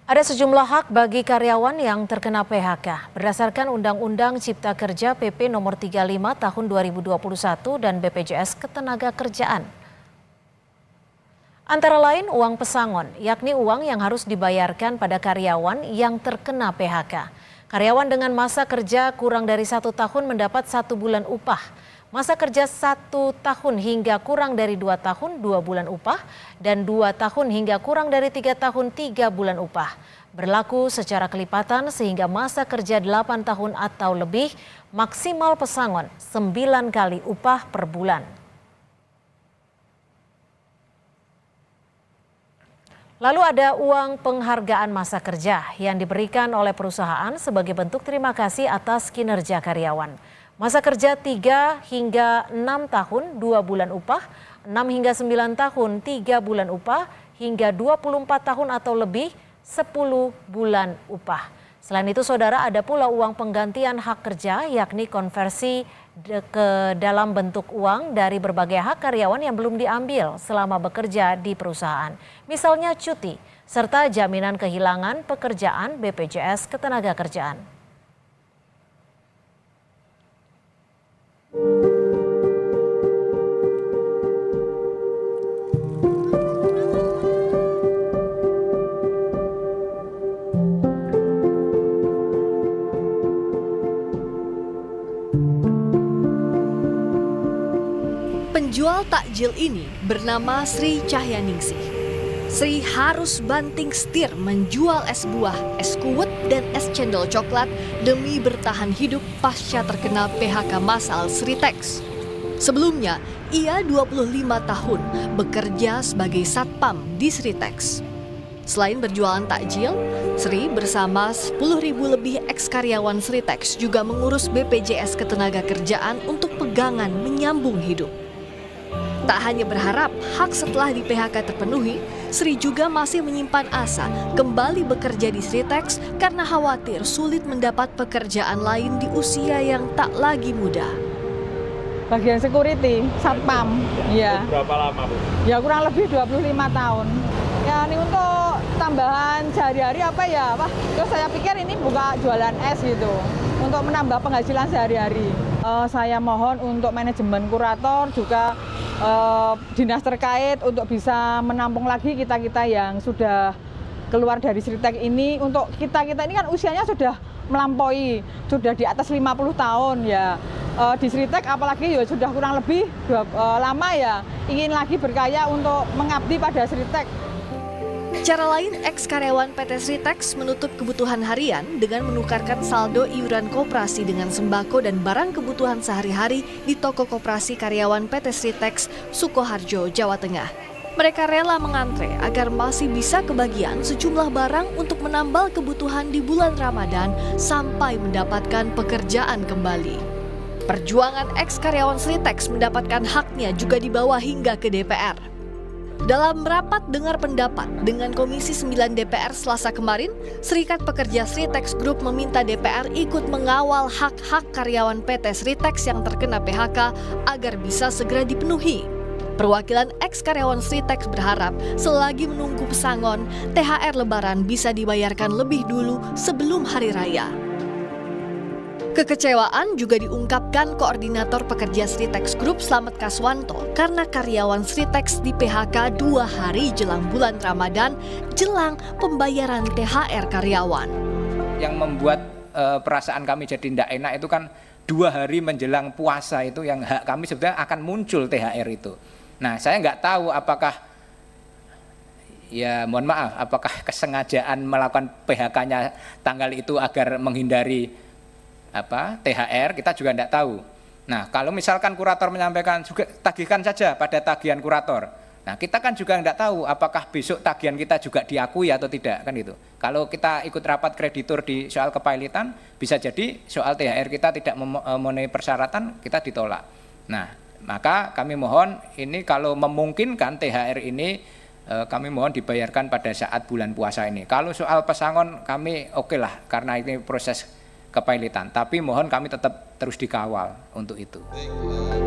Ada sejumlah hak bagi karyawan yang terkena PHK berdasarkan Undang-Undang Cipta Kerja PP Nomor 35 Tahun 2021 dan BPJS Ketenagakerjaan. Antara lain uang pesangon, yakni uang yang harus dibayarkan pada karyawan yang terkena PHK. Karyawan dengan masa kerja kurang dari 1 tahun mendapat 1 bulan upah. Masa kerja 1 tahun hingga kurang dari 2 tahun 2 bulan upah dan 2 tahun hingga kurang dari 3 tahun 3 bulan upah. Berlaku secara kelipatan sehingga masa kerja 8 tahun atau lebih maksimal pesangon 9 kali upah per bulan. Lalu ada uang penghargaan masa kerja yang diberikan oleh perusahaan sebagai bentuk terima kasih atas kinerja karyawan. Masa kerja 3 hingga 6 tahun 2 bulan upah, 6 hingga 9 tahun 3 bulan upah, hingga 24 tahun atau lebih 10 bulan upah. Selain itu saudara, ada pula uang penggantian hak kerja yakni konversi ke dalam bentuk uang dari berbagai hak karyawan yang belum diambil selama bekerja di perusahaan. Misalnya cuti, serta jaminan kehilangan pekerjaan BPJS Ketenagakerjaan. Penjual takjil ini bernama Sri Cahyaningsih. Sri harus banting setir menjual es buah, es kuwet, dan es cendol coklat demi bertahan hidup pasca terkena PHK massal Sritex. Sebelumnya, ia 25 tahun bekerja sebagai satpam di Sritex. Selain berjualan takjil, Sri bersama 10.000 lebih eks-karyawan Sritex juga mengurus BPJS Ketenagakerjaan untuk pegangan menyambung hidup. Tak hanya berharap hak setelah di PHK terpenuhi, Sri juga masih menyimpan asa kembali bekerja di Sritex karena khawatir sulit mendapat pekerjaan lain di usia yang tak lagi muda. Bagian security, satpam, ya. Berapa lama, Bu? Ya kurang lebih 25 tahun. Ya ini untuk tambahan sehari-hari apa ya, Pak? Terus saya pikir ini buka jualan es gitu, untuk menambah penghasilan sehari-hari. Saya mohon untuk manajemen kurator juga dinas terkait untuk bisa menampung lagi kita-kita yang sudah keluar dari Sritex ini. Untuk kita-kita ini kan usianya sudah melampaui, sudah di atas 50 tahun ya. Di Sritex apalagi ya sudah kurang lebih lama ya, ingin lagi berkarya untuk mengabdi pada Sritex. Cara lain, eks-karyawan PT Sritex menutup kebutuhan harian dengan menukarkan saldo iuran koperasi dengan sembako dan barang kebutuhan sehari-hari di toko koperasi karyawan PT Sritex, Sukoharjo, Jawa Tengah. Mereka rela mengantre agar masih bisa kebagian sejumlah barang untuk menambal kebutuhan di bulan Ramadan sampai mendapatkan pekerjaan kembali. Perjuangan eks-karyawan Sritex mendapatkan haknya juga dibawa hingga ke DPR. Dalam rapat dengar pendapat dengan Komisi 9 DPR Selasa kemarin, Serikat Pekerja Sritex Group meminta DPR ikut mengawal hak-hak karyawan PT Sritex yang terkena PHK agar bisa segera dipenuhi. Perwakilan eks-karyawan Sritex berharap selagi menunggu pesangon, THR Lebaran bisa dibayarkan lebih dulu sebelum Hari Raya. Kekecewaan juga diungkapkan Koordinator Pekerja Sritex Group Slamet Kaswanto karena karyawan Sritex di PHK 2 hari jelang bulan Ramadan jelang pembayaran THR karyawan. Yang membuat perasaan kami jadi tidak enak itu kan 2 hari menjelang puasa itu yang hak kami sebenarnya akan muncul THR itu. Nah, saya nggak tahu apakah ya mohon maaf apakah kesengajaan melakukan PHK-nya tanggal itu agar menghindari THR, kita juga tidak tahu. Nah, kalau misalkan kurator menyampaikan juga tagihkan saja pada tagihan kurator. Nah, kita kan juga tidak tahu apakah besok tagihan kita juga diakui atau tidak, kan itu. Kalau kita ikut rapat kreditur di soal kepailitan, bisa jadi soal THR kita tidak memenuhi persyaratan, kita ditolak. Nah, maka kami mohon ini kalau memungkinkan THR ini kami mohon dibayarkan pada saat bulan puasa ini. Kalau soal pesangon kami oke lah karena ini proses kepailitan, tapi mohon kami tetap terus dikawal untuk itu. Baik,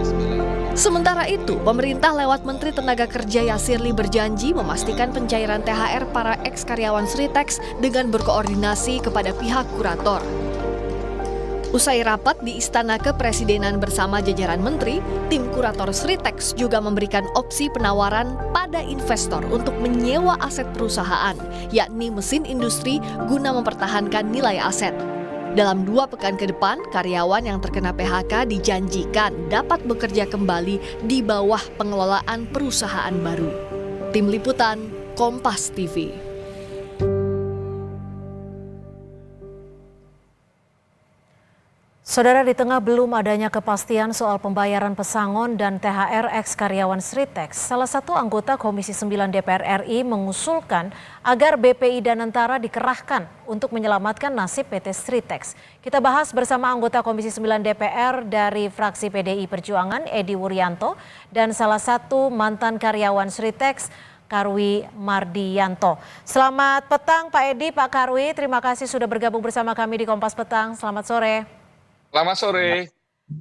Bismillah. Sementara itu, pemerintah lewat Menteri Tenaga Kerja Yasirli berjanji memastikan pencairan THR para ex-karyawan Sritex dengan berkoordinasi kepada pihak kurator. Usai rapat di Istana Kepresidenan bersama jajaran menteri, tim kurator Sritex juga memberikan opsi penawaran pada investor untuk menyewa aset perusahaan, yakni mesin industri guna mempertahankan nilai aset. Dalam 2 pekan ke depan, karyawan yang terkena PHK dijanjikan dapat bekerja kembali di bawah pengelolaan perusahaan baru. Tim Liputan, Kompas TV. Saudara, di tengah belum adanya kepastian soal pembayaran pesangon dan THR ex-karyawan Sritex, salah satu anggota Komisi 9 DPR RI mengusulkan agar BPI Danantara dikerahkan untuk menyelamatkan nasib PT Sritex. Kita bahas bersama anggota Komisi 9 DPR dari fraksi PDI Perjuangan, Edi Wuryanto, dan salah satu mantan karyawan Sritex, Karwi Mardianto. Selamat petang Pak Edi, Pak Karwi, terima kasih sudah bergabung bersama kami di Kompas Petang. Selamat sore. Selamat sore.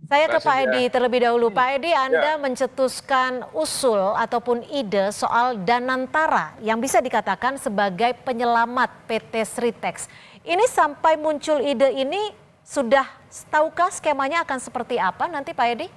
Saya ke Pak Edi terlebih dahulu. Pak Edi, Anda mencetuskan usul ataupun ide soal Danantara yang bisa dikatakan sebagai penyelamat PT Sritex. Ini sampai muncul ide ini sudah tahukah skemanya akan seperti apa nanti Pak Edi?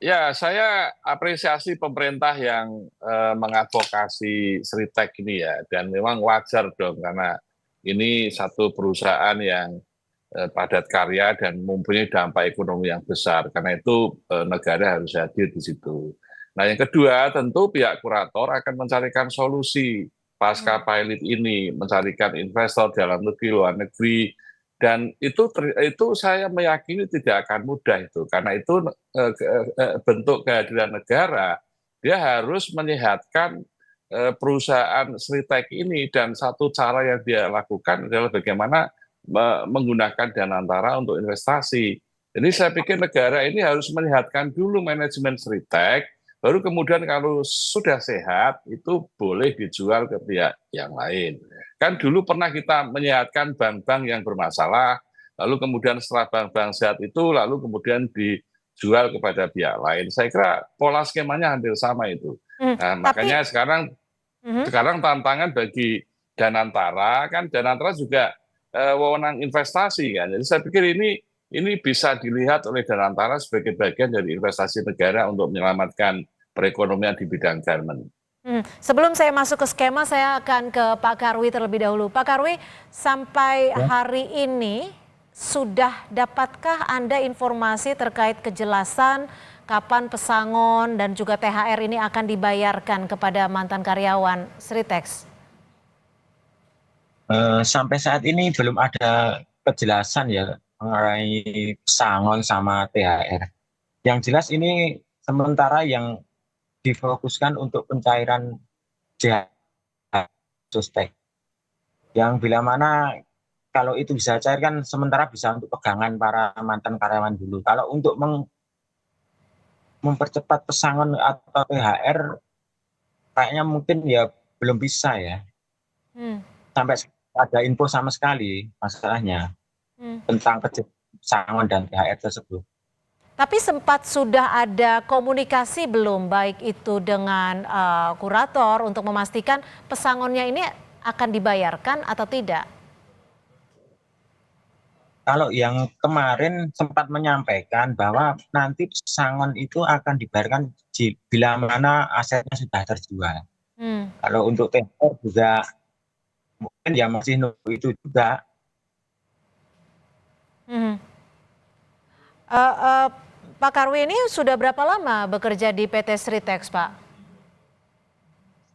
Ya, saya apresiasi pemerintah yang mengadvokasi Sritex ini ya, dan memang wajar dong karena ini satu perusahaan yang padat karya dan mempunyai dampak ekonomi yang besar. Karena itu negara harus hadir di situ. Nah, yang kedua tentu pihak kurator akan mencarikan solusi pasca pilot ini, mencarikan investor dalam negeri, luar negeri, dan itu saya meyakini tidak akan mudah itu. Karena itu bentuk kehadiran negara, dia harus menyehatkan perusahaan Sritex ini, dan satu cara yang dia lakukan adalah bagaimana menggunakan Danantara untuk investasi. Jadi saya pikir negara ini harus menyehatkan dulu manajemen Sritex, baru kemudian kalau sudah sehat itu boleh dijual ke pihak yang lain. Kan dulu pernah kita menyehatkan bank-bank yang bermasalah, lalu kemudian setelah bank-bank sehat itu lalu kemudian dijual kepada pihak lain. Saya kira pola skemanya hampir sama itu. Nah, makanya sekarang tantangan bagi Danantara, kan Danantara juga wewenang investasi kan. Jadi saya pikir ini bisa dilihat oleh Danantara sebagai bagian dari investasi negara untuk menyelamatkan perekonomian di bidang garment. Sebelum saya masuk ke skema, saya akan ke Pak Karwi terlebih dahulu. Pak Karwi, sampai hari ini sudah dapatkah Anda informasi terkait kejelasan kapan pesangon dan juga THR ini akan dibayarkan kepada mantan karyawan Sritex? Sampai saat ini belum ada kejelasan ya mengenai pesangon sama THR. Yang jelas ini sementara yang difokuskan untuk pencairan THR Sritex. Yang bila mana kalau itu bisa cair kan sementara bisa untuk pegangan para mantan karyawan dulu. Kalau untuk mempercepat pesangon atau THR kayaknya mungkin ya belum bisa ya. Sampai ada info sama sekali masalahnya tentang pesangon dan THR tersebut. Tapi sempat sudah ada komunikasi belum, baik itu dengan kurator untuk memastikan pesangonnya ini akan dibayarkan atau tidak? Kalau yang kemarin sempat menyampaikan bahwa nanti pesangon itu akan dibayarkan bila mana asetnya sudah terjual. Kalau untuk THR juga mungkin ya masih nunggu itu juga. Pak Karwi ini sudah berapa lama bekerja di PT Sritex, Pak?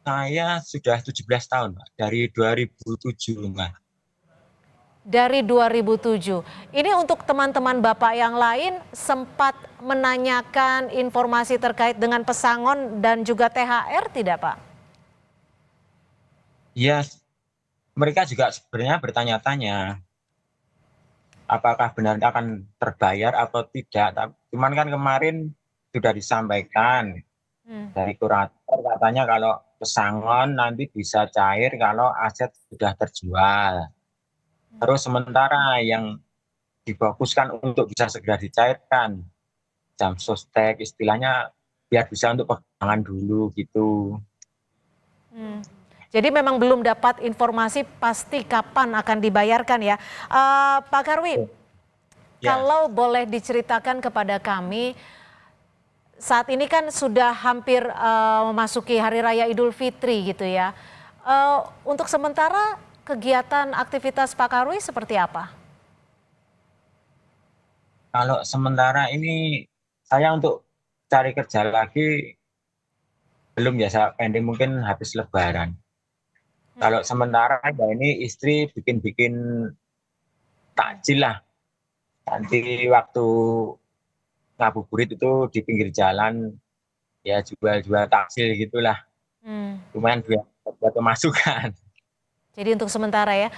Saya sudah 17 tahun, Pak. Dari 2007, Mbak. Dari 2007. Ini untuk teman-teman Bapak yang lain sempat menanyakan informasi terkait dengan pesangon dan juga THR tidak, Pak? Ya, mereka juga sebenarnya bertanya-tanya apakah benar akan terbayar atau tidak. Cuman kan kemarin sudah disampaikan dari kurator katanya kalau pesangon nanti bisa cair kalau aset sudah terjual. Terus sementara yang difokuskan untuk bisa segera dicairkan jam sostek istilahnya biar bisa untuk pegangan dulu gitu. Jadi memang belum dapat informasi pasti kapan akan dibayarkan ya. Pak Karwi, Ya. kalau boleh diceritakan kepada kami, saat ini kan sudah hampir memasuki Hari Raya Idul Fitri gitu ya. Untuk sementara kegiatan aktivitas Pak Karwi seperti apa? Kalau sementara ini saya untuk cari kerja lagi belum ya, saya pending mungkin habis Lebaran. Kalau sementara ya ini istri bikin-bikin takjil lah. Nanti waktu ngabuburit itu di pinggir jalan ya jual-jual takjil gitulah. Lumayan buat pemasukan. Jadi untuk sementara ya.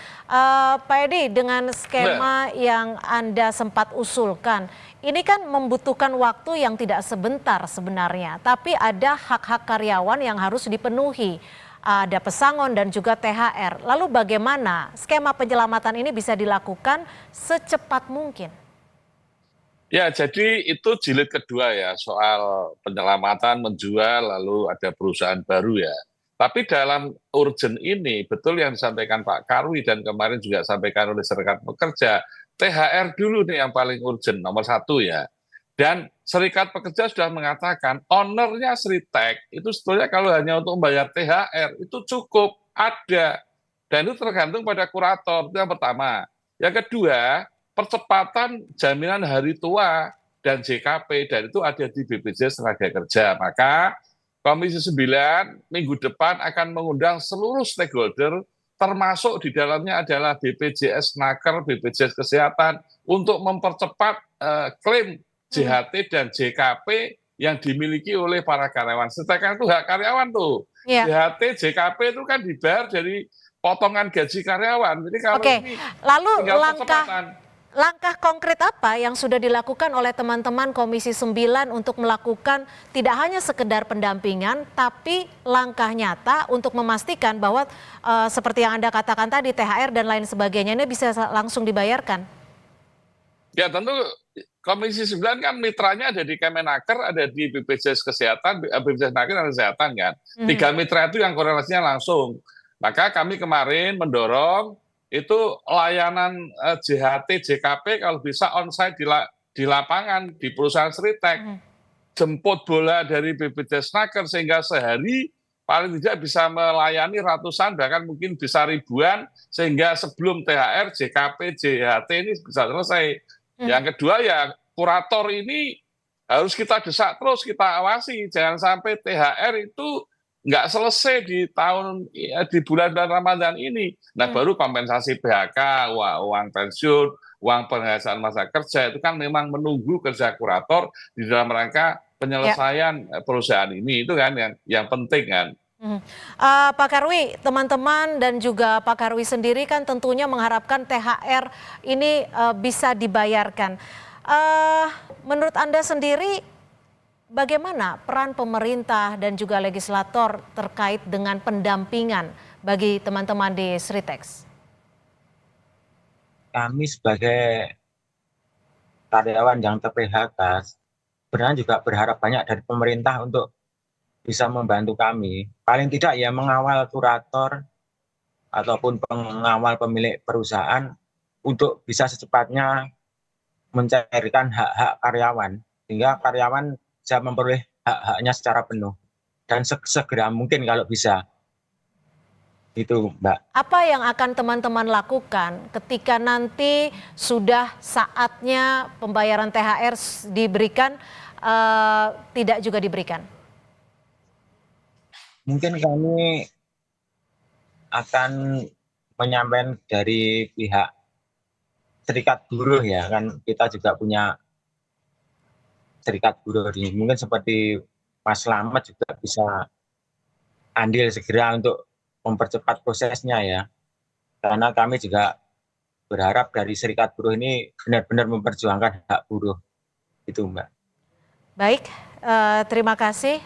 Pak Edi, dengan skema yang Anda sempat usulkan, ini kan membutuhkan waktu yang tidak sebentar sebenarnya. Tapi ada hak-hak karyawan yang harus dipenuhi. Ada pesangon dan juga THR. Lalu bagaimana skema penyelamatan ini bisa dilakukan secepat mungkin? Ya, jadi itu jilid kedua ya, soal penyelamatan, menjual, lalu ada perusahaan baru ya. Tapi dalam urgent ini, betul yang disampaikan Pak Karwi dan kemarin juga disampaikan oleh Serikat Pekerja, THR dulu nih yang paling urgent, nomor satu ya. Dan Serikat Pekerja sudah mengatakan, ownernya Sritek itu sebetulnya kalau hanya untuk membayar THR, itu cukup, ada. Dan itu tergantung pada kurator, itu yang pertama. Yang kedua, percepatan jaminan hari tua dan JKP, dan itu ada di BPJS Tenagakerja. Maka Komisi 9 minggu depan akan mengundang seluruh stakeholder, termasuk di dalamnya adalah BPJS Naker, BPJS Kesehatan, untuk mempercepat klaim JHT dan JKP yang dimiliki oleh para karyawan. Sedangkan itu hak karyawan tuh. JHT, JKP itu kan dibayar dari potongan gaji karyawan. Jadi kalau ini lalu tinggal percepatan. Langkah konkret apa yang sudah dilakukan oleh teman-teman Komisi 9 untuk melakukan tidak hanya sekedar pendampingan, tapi langkah nyata untuk memastikan bahwa seperti yang Anda katakan tadi, THR dan lain sebagainya ini bisa langsung dibayarkan? Ya tentu Komisi 9 kan mitranya ada di Kemenaker, ada di BPJS Kesehatan, BPJS Naker dan Kesehatan kan. 3 mitra itu yang korelasinya langsung. Maka kami kemarin mendorong itu layanan JHT, JKP kalau bisa onsite di lapangan, di perusahaan Sritek. Jemput bola dari BPJS Naker sehingga sehari paling tidak bisa melayani ratusan, bahkan mungkin bisa ribuan, sehingga sebelum THR, JKP, JHT ini bisa selesai. Yang kedua ya kurator ini harus kita desak terus, kita awasi. Jangan sampai THR itu nggak selesai di bulan-bulan Ramadan ini. Nah baru kompensasi PHK, uang pensiun, uang penghasilan masa kerja itu kan memang menunggu kerja kurator di dalam rangka penyelesaian perusahaan ini, itu kan yang penting kan. Pak Karwi, teman-teman dan juga Pak Karwi sendiri kan tentunya mengharapkan THR ini bisa dibayarkan. Menurut Anda sendiri, bagaimana peran pemerintah dan juga legislator terkait dengan pendampingan bagi teman-teman di Sritex? Kami sebagai karyawan yang ter-PHK sebenarnya juga berharap banyak dari pemerintah untuk bisa membantu kami. Paling tidak ya mengawal kurator ataupun pengawal pemilik perusahaan untuk bisa secepatnya mencairkan hak-hak karyawan, sehingga karyawan bisa memperoleh hak-haknya secara penuh dan segera mungkin kalau bisa. Itu Mbak. Apa yang akan teman-teman lakukan ketika nanti sudah saatnya pembayaran THR diberikan, tidak juga diberikan? Mungkin kami akan menyampaikan dari pihak serikat buruh ya, kan kita juga punya serikat buruh ini. Mungkin seperti Mas Slamet juga bisa andil segera untuk mempercepat prosesnya ya. Karena kami juga berharap dari serikat buruh ini benar-benar memperjuangkan hak buruh. Itu Mbak. Baik, terima kasih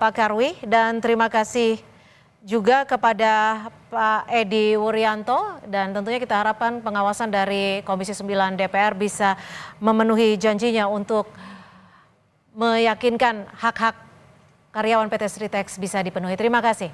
Pak Karwi dan terima kasih juga kepada Pak Edi Wuryanto, dan tentunya kita harapkan pengawasan dari Komisi 9 DPR bisa memenuhi janjinya untuk meyakinkan hak-hak karyawan PT Sritex bisa dipenuhi. Terima kasih.